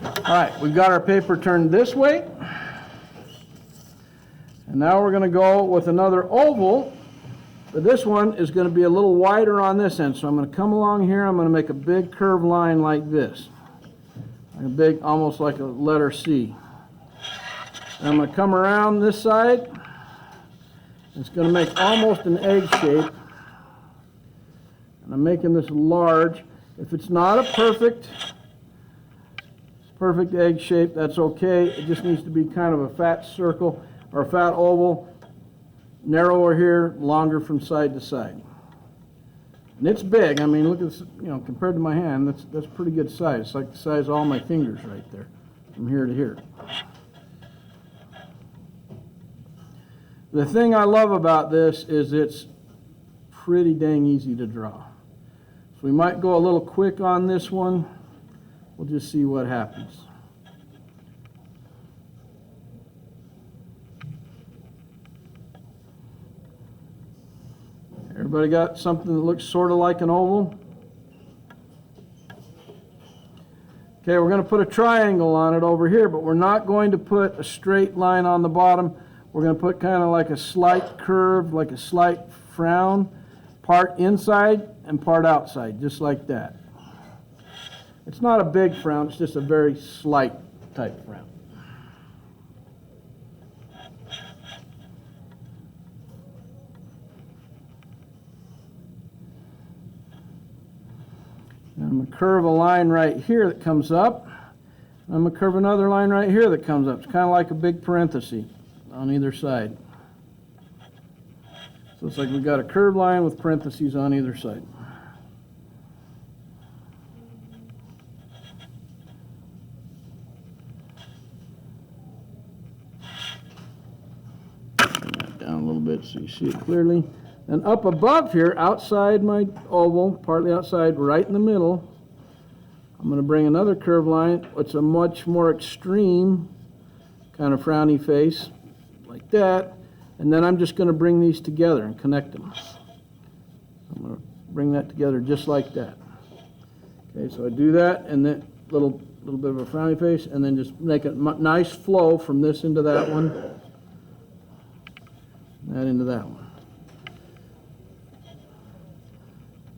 All right, we've got our paper turned this way. And now we're going to go with another oval. But this one is going to be a little wider on this end. So I'm going to come along here. I'm going to make a big curved line like this. Like a big, almost like a letter C. And I'm going to come around this side. It's going to make almost an egg shape. And I'm making this large. If it's not a perfect egg shape, that's okay. It just needs to be kind of a fat circle or a fat oval, narrower here, longer from side to side. And it's big. I mean, look at this, you know, compared to my hand, that's pretty good size. It's like the size of all my fingers right there, from here to here. The thing I love about this is it's pretty dang easy to draw. So we might go a little quick on this one. We'll just see what happens. Everybody got something that looks sort of like an oval? Okay, we're going to put a triangle on it over here, but we're not going to put a straight line on the bottom. We're going to put kind of like a slight curve, like a slight frown, part inside and part outside, just like that. It's not a big frown, it's just a very slight type frown. And I'm going to curve a line right here that comes up. I'm going to curve another line right here that comes up. It's kind of like a big parenthesis on either side. So it's like we've got a curved line with parentheses on either side. Bring that down a little bit so you see it clearly. And up above here, outside my oval, partly outside, right in the middle, I'm going to bring another curved line. It's a much more extreme kind of frowny face, like that. And then I'm just going to bring these together and connect them. I'm going to bring that together just like that. Okay, so I do that, and then little bit of a frowny face, and then just make a nice flow from this into that one, that into that one.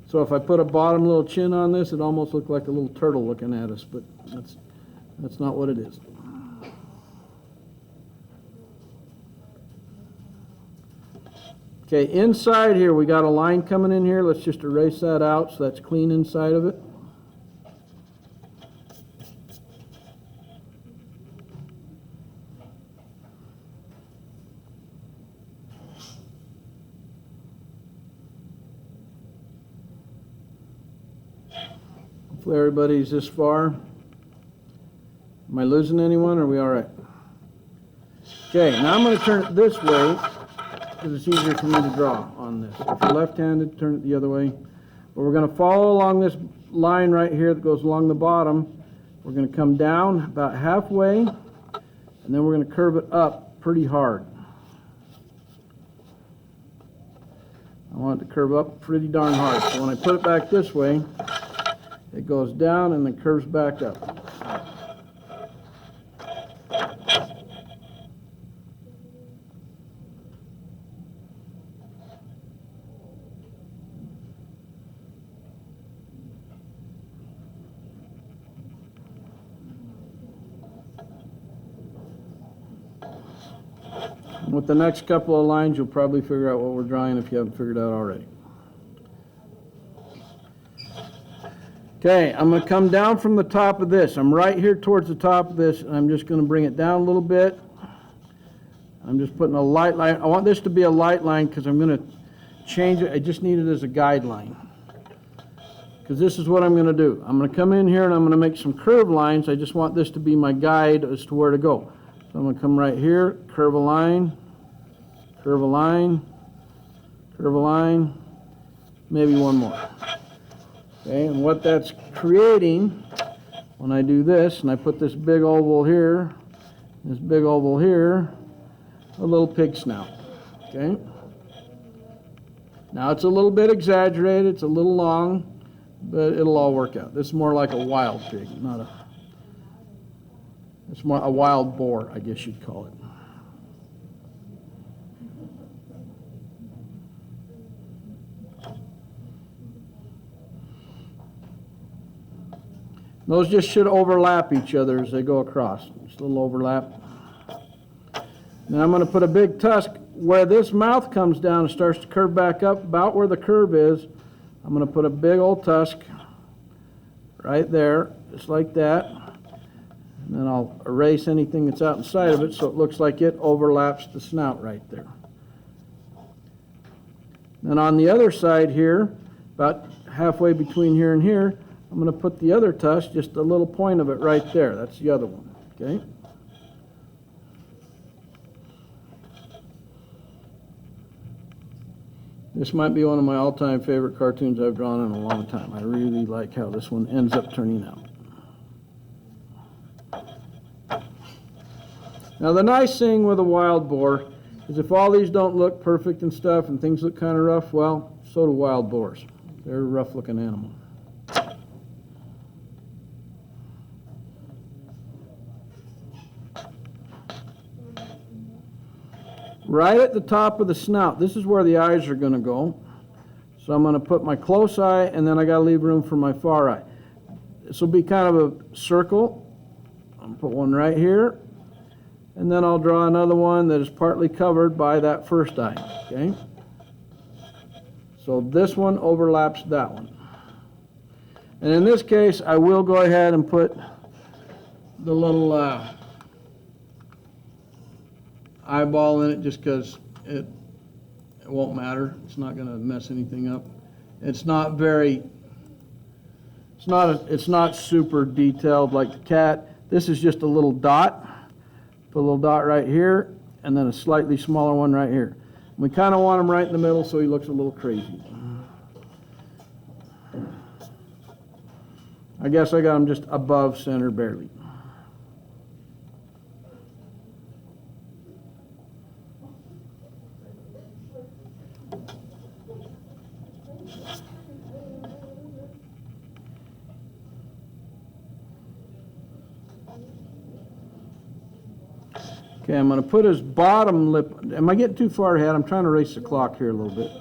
So if I put a bottom little chin on this, it almost looks like a little turtle looking at us, but that's not what it is. Okay, inside here we got a line coming in here. Let's just erase that out so that's clean inside of it. Hopefully everybody's this far. Am I losing anyone, or are we all right? Okay, now I'm going to turn it this way because it's easier for me to draw on this. If you're left-handed, turn it the other way. But we're going to follow along this line right here that goes along the bottom. We're going to come down about halfway, and then we're going to curve it up pretty hard. I want it to curve up pretty darn hard. So when I put it back this way, it goes down and then curves back up. With the next couple of lines, you'll probably figure out what we're drawing if you haven't figured it out already. Okay, I'm going to come down from the top of this. I'm right here towards the top of this, and I'm just going to bring it down a little bit. I'm just putting a light line. I want this to be a light line because I'm going to change it. I just need it as a guideline. Because this is what I'm going to do. I'm going to come in here and I'm going to make some curved lines. I just want this to be my guide as to where to go. So I'm going to come right here, curve a line, curve a line, curve a line, maybe one more. Okay, and what that's creating, when I do this, and I put this big oval here, this big oval here, a little pig snout. Okay? Now it's a little bit exaggerated, it's a little long, but it'll all work out. This is more like a wild pig, not It's more a wild boar, I guess you'd call it. Those just should overlap each other as they go across. Just a little overlap. Now I'm going to put a big tusk where this mouth comes down and starts to curve back up, about where the curve is. I'm going to put a big old tusk right there, just like that. And then I'll erase anything that's out inside of it so it looks like it overlaps the snout right there. Then on the other side here, about halfway between here and here, I'm going to put the other tusk, just a little point of it right there. That's the other one, okay? This might be one of my all-time favorite cartoons I've drawn in a long time. I really like how this one ends up turning out. Now the nice thing with a wild boar is if all these don't look perfect and stuff and things look kind of rough, well, so do wild boars. They're a rough-looking animal. Right at the top of the snout, this is where the eyes are going to go. So I'm going to put my close eye, and then I got to leave room for my far eye. This will be kind of a circle. I'll put one right here, and then I'll draw another one that is partly covered by that first eye. Okay. So this one overlaps that one. And in this case, I will go ahead and put the little eyeball in it just because it won't matter. It's not going to mess anything up. It's not very, it's not super detailed like the cat. This is just a little dot. Put a little dot right here and then a slightly smaller one right here. We kind of want him right in the middle so he looks a little crazy. I guess I got him just above center barely. Okay, I'm going to put his bottom lip. Am I getting too far ahead? I'm trying to race the clock here a little bit.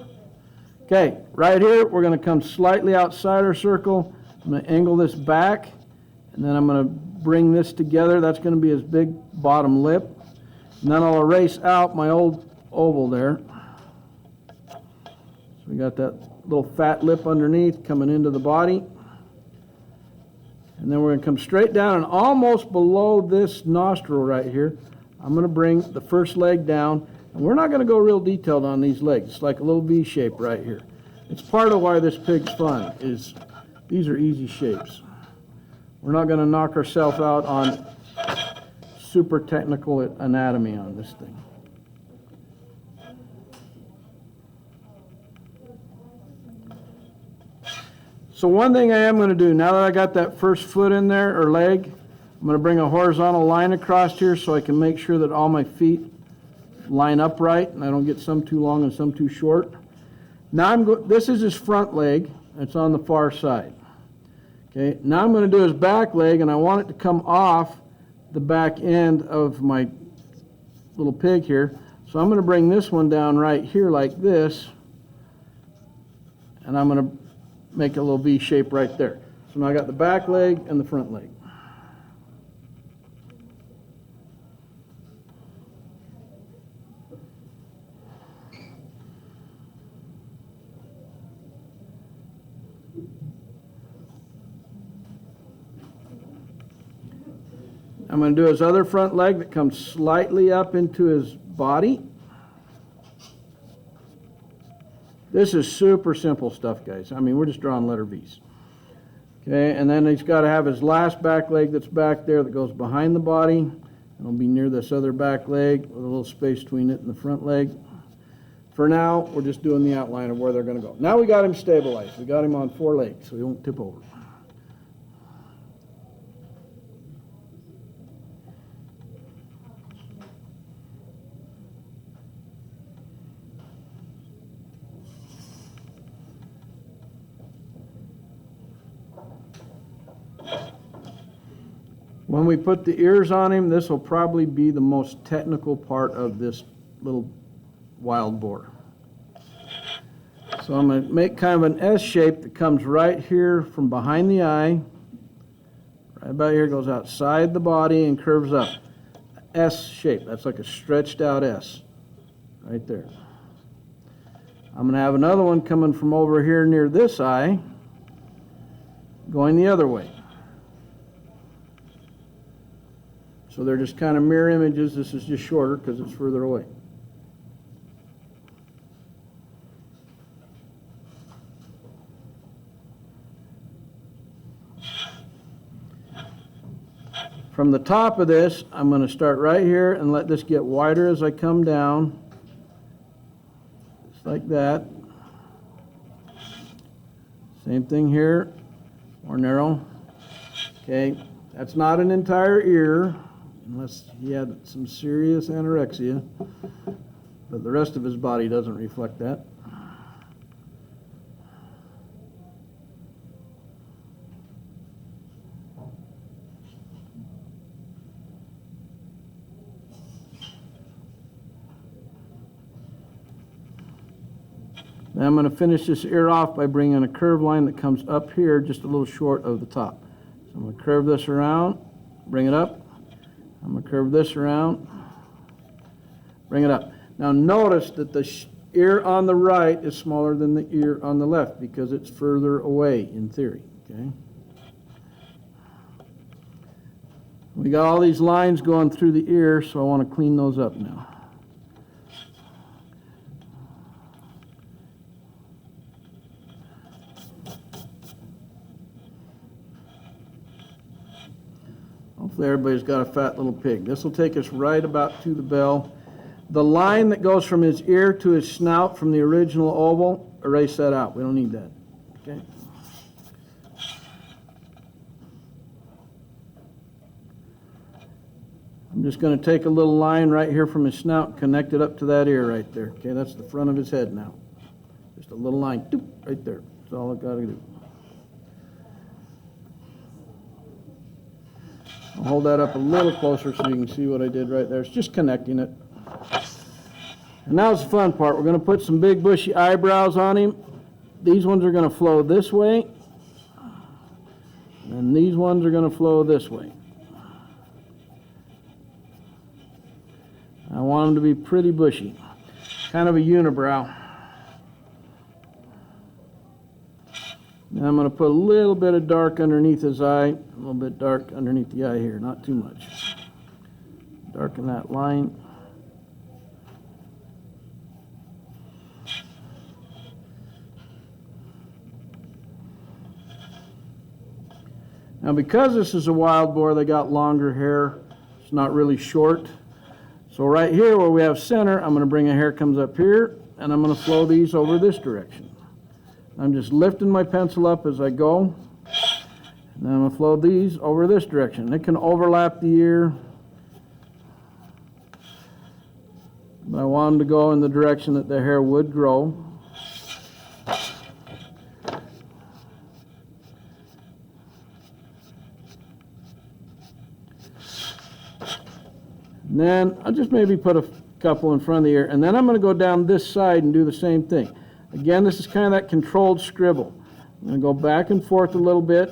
Okay, right here, we're going to come slightly outside our circle. I'm going to angle this back, and then I'm going to bring this together. That's going to be his big bottom lip. And then I'll erase out my old oval there. So we got that little fat lip underneath coming into the body. And then we're going to come straight down and almost below this nostril right here. I'm going to bring the first leg down, and we're not going to go real detailed on these legs. It's like a little V shape right here. It's part of why this pig's fun, is these are easy shapes. We're not going to knock ourselves out on super technical anatomy on this thing. So one thing I am going to do, now that I got that first foot in there, or leg, I'm going to bring a horizontal line across here so I can make sure that all my feet line up right and I don't get some too long and some too short. Now this is his front leg. It's on the far side. Okay. Now I'm going to do his back leg, and I want it to come off the back end of my little pig here. So I'm going to bring this one down right here like this, and I'm going to make a little V shape right there. So now I got the back leg and the front leg. I'm going to do his other front leg that comes slightly up into his body. This is super simple stuff, guys. I mean, we're just drawing letter V's. Okay, and then he's got to have his last back leg that's back there that goes behind the body. It'll be near this other back leg with a little space between it and the front leg. For now, we're just doing the outline of where they're going to go. Now we got him stabilized. We got him on 4 legs so he won't tip over. When we put the ears on him, this will probably be the most technical part of this little wild boar. So I'm going to make kind of an S shape that comes right here from behind the eye. Right about here, goes outside the body and curves up. S shape, that's like a stretched out S. Right there. I'm going to have another one coming from over here near this eye, going the other way. So they're just kind of mirror images. This is just shorter because it's further away. From the top of this, I'm going to start right here and let this get wider as I come down. Just like that. Same thing here, more narrow. Okay, that's not an entire ear, unless he had some serious anorexia, but the rest of his body doesn't reflect that. Now I'm going to finish this ear off by bringing a curved line that comes up here just a little short of the top. So I'm going to curve this around, bring it up. I'm going to curve this around, bring it up. Now notice that the ear on the right is smaller than the ear on the left because it's further away in theory. Okay. We got all these lines going through the ear, so I want to clean those up now. Hopefully everybody's got a fat little pig. This will take us right about to the bell. The line that goes from his ear to his snout from the original oval, erase that out. We don't need that. Okay. I'm just going to take a little line right here from his snout and connect it up to that ear right there. Okay, that's the front of his head now. Just a little line, doop, right there. That's all I've got to do. I'll hold that up a little closer so you can see what I did right there. It's just connecting it. And now's the fun part. We're going to put some big bushy eyebrows on him. These ones are going to flow this way. And these ones are going to flow this way. I want them to be pretty bushy. Kind of a unibrow. Now I'm going to put a little bit of dark underneath his eye, a little bit dark underneath the eye here, not too much. Darken that line. Now because this is a wild boar, they got longer hair. It's not really short. So right here where we have center, I'm going to bring a hair comes up here, and I'm going to flow these over this direction. I'm just lifting my pencil up as I go. And then I'm going to flow these over this direction. It can overlap the ear. But I want them to go in the direction that the hair would grow. And then I'll just maybe put a couple in front of the ear. And then I'm going to go down this side and do the same thing. Again, this is kind of that controlled scribble. I'm going to go back and forth a little bit.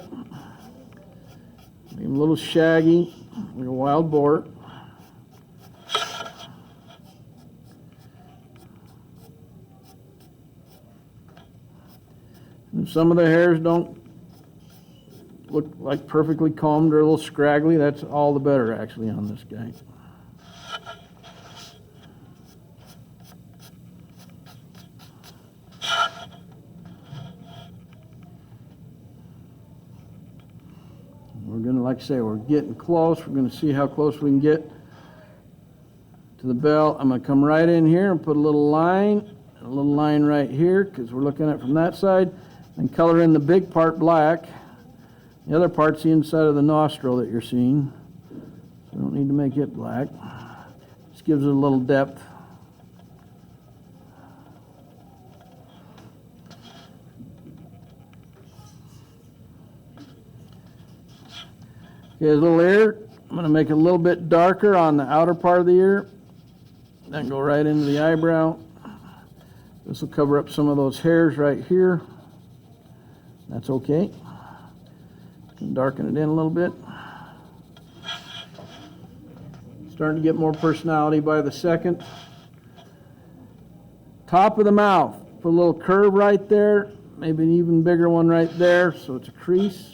Make him a little shaggy, like a wild boar. And if some of the hairs don't look like perfectly combed or a little scraggly, that's all the better actually on this guy. We're going to, like I say, we're getting close. We're going to see how close we can get to the bell. I'm going to come right in here and put a little line right here because we're looking at it from that side, and color in the big part black. The other part's the inside of the nostril that you're seeing. So we don't need to make it black. Just gives it a little depth. Okay, his little ear, I'm going to make it a little bit darker on the outer part of the ear. Then go right into the eyebrow. This will cover up some of those hairs right here. That's okay. Can darken it in a little bit. Starting to get more personality by the second. Top of the mouth, put a little curve right there, maybe an even bigger one right there, so it's a crease.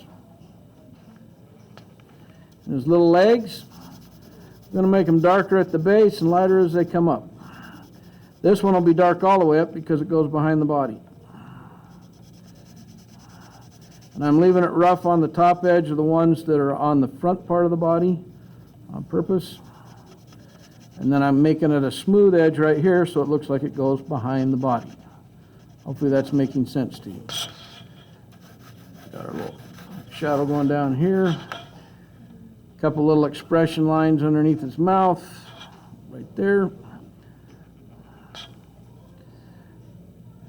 And his little legs, I'm going to make them darker at the base and lighter as they come up. This one will be dark all the way up because it goes behind the body. And I'm leaving it rough on the top edge of the ones that are on the front part of the body on purpose. And then I'm making it a smooth edge right here so it looks like it goes behind the body. Hopefully that's making sense to you. Got our little shadow going down here. A couple little expression lines underneath his mouth, right there.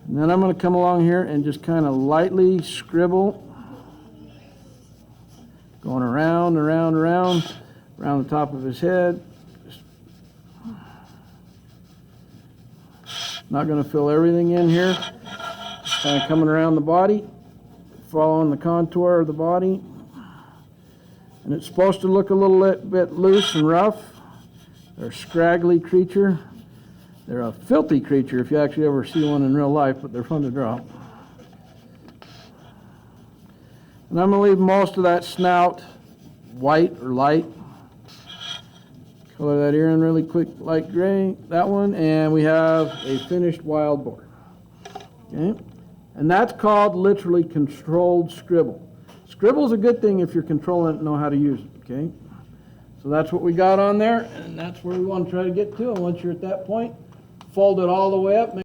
And then I'm going to come along here and just kind of lightly scribble, going around, around, around, around the top of his head. Not going to fill everything in here. Just kind of coming around the body, following the contour of the body. And it's supposed to look a little bit loose and rough. They're a scraggly creature. They're a filthy creature if you actually ever see one in real life, but they're fun to draw. And I'm going to leave most of that snout white or light. Color that ear in really quick, light gray, that one, and we have a finished wild boar. Okay? And that's called literally controlled scribble. Scribble's a good thing if you're controlling it and know how to use it, okay? So that's what we got on there, and that's where we want to try to get to. And once you're at that point, fold it all the way up.